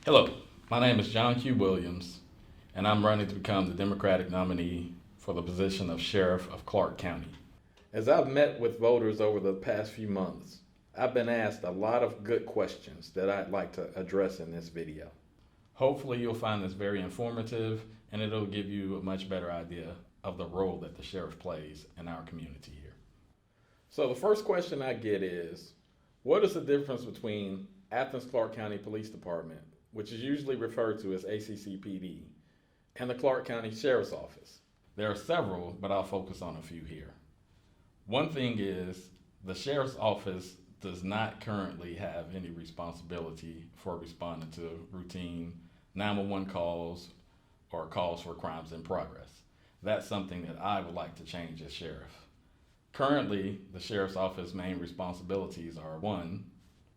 Hello, my name is John Q. Williams, and I'm running to become the Democratic nominee for the position of Sheriff of Clarke County. As I've met with voters over the past few months, I've been asked a lot of good questions that I'd like to address in this video. Hopefully you'll find this very informative and it'll give you a much better idea of the role that the sheriff plays in our community here. So the first question I get is, what is the difference between Athens-Clarke County Police Department, which is usually referred to as ACCPD, and the Clarke County Sheriff's Office? There are several, but I'll focus on a few here. One thing is, the Sheriff's Office does not currently have any responsibility for responding to routine 911 calls or calls for crimes in progress. That's something that I would like to change as sheriff. Currently, the Sheriff's Office main responsibilities are 1,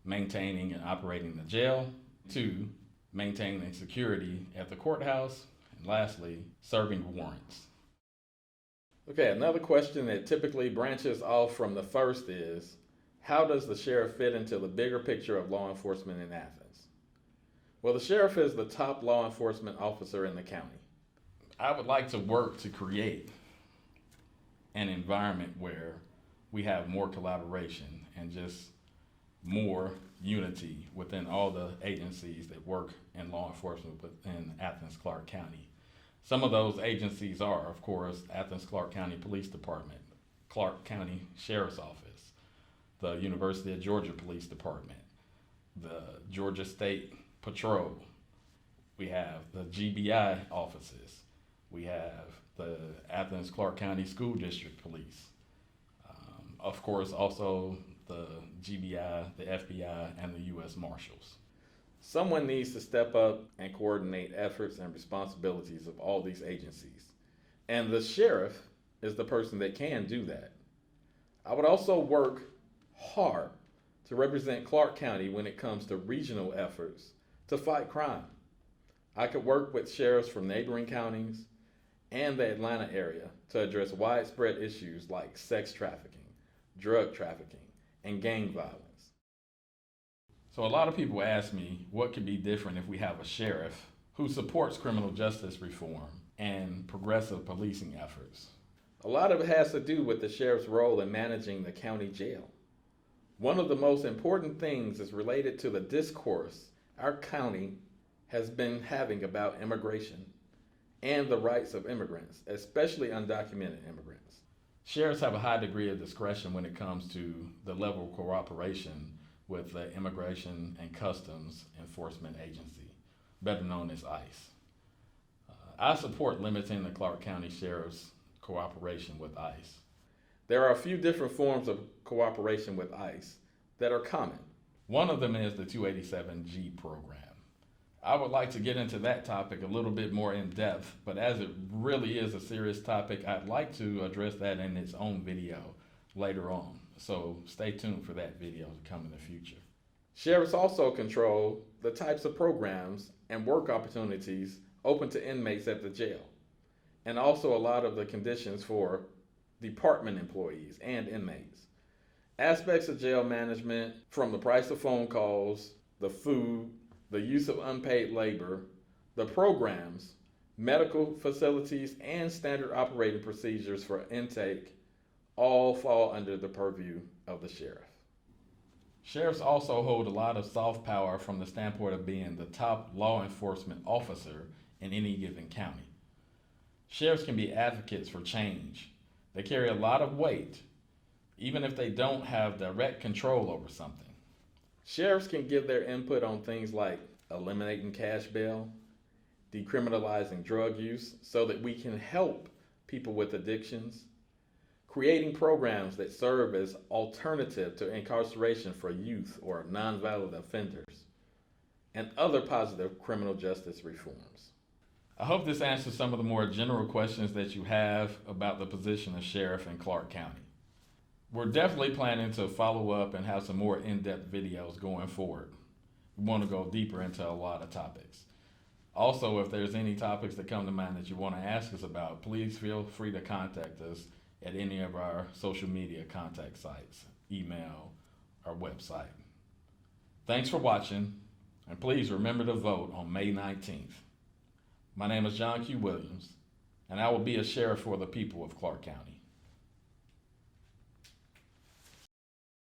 maintaining and operating the jail, 2, maintaining security at the courthouse, and lastly, serving warrants. Okay, another question that typically branches off from the first is, how does the sheriff fit into the bigger picture of law enforcement in Athens? Well, the sheriff is the top law enforcement officer in the county. I would like to work to create an environment where we have more collaboration and just more unity within all the agencies that work in law enforcement within Athens-Clarke County. Some of those agencies are, of course, Athens-Clarke County Police Department, Clarke County Sheriff's Office, the University of Georgia Police Department, the Georgia State Patrol. We have the GBI offices. We have the Athens-Clarke County School District Police. Of course, also the GBI, the FBI, and the U.S. Marshals. Someone needs to step up and coordinate efforts and responsibilities of all these agencies. And the sheriff is the person that can do that. I would also work hard to represent Clarke County when it comes to regional efforts to fight crime. I could work with sheriffs from neighboring counties and the Atlanta area to address widespread issues like sex trafficking, drug trafficking, and gang violence. So a lot of people ask me what could be different if we have a sheriff who supports criminal justice reform and progressive policing efforts. A lot of it has to do with the sheriff's role in managing the county jail. One of the most important things is related to the discourse our county has been having about immigration and the rights of immigrants, especially undocumented immigrants. Sheriffs have a high degree of discretion when it comes to the level of cooperation with the Immigration and Customs Enforcement Agency, better known as ICE. I support limiting the Clarke County Sheriff's cooperation with ICE. There are a few different forms of cooperation with ICE that are common. One of them is the 287G program. I would like to get into that topic a little bit more in depth, but as it really is a serious topic, I'd like to address that in its own video later on. So stay tuned for that video to come in the future. Sheriffs also control the types of programs and work opportunities open to inmates at the jail, and also a lot of the conditions for department employees and inmates. Aspects of jail management, from the price of phone calls, the food, the use of unpaid labor, the programs, medical facilities, and standard operating procedures for intake all fall under the purview of the sheriff. Sheriffs also hold a lot of soft power from the standpoint of being the top law enforcement officer in any given county. Sheriffs can be advocates for change. They carry a lot of weight, even if they don't have direct control over something. Sheriffs can give their input on things like eliminating cash bail, decriminalizing drug use so that we can help people with addictions, creating programs that serve as alternative to incarceration for youth or nonviolent offenders, and other positive criminal justice reforms. I hope this answers some of the more general questions that you have about the position of sheriff in Clarke County. We're definitely planning to follow up and have some more in-depth videos going forward. We want to go deeper into a lot of topics. Also, if there's any topics that come to mind that you want to ask us about, please feel free to contact us at any of our social media contact sites, email, or website. Thanks for watching. And please remember to vote on May 19th. My name is John Q. Williams, and I will be a sheriff for the people of Clarke County.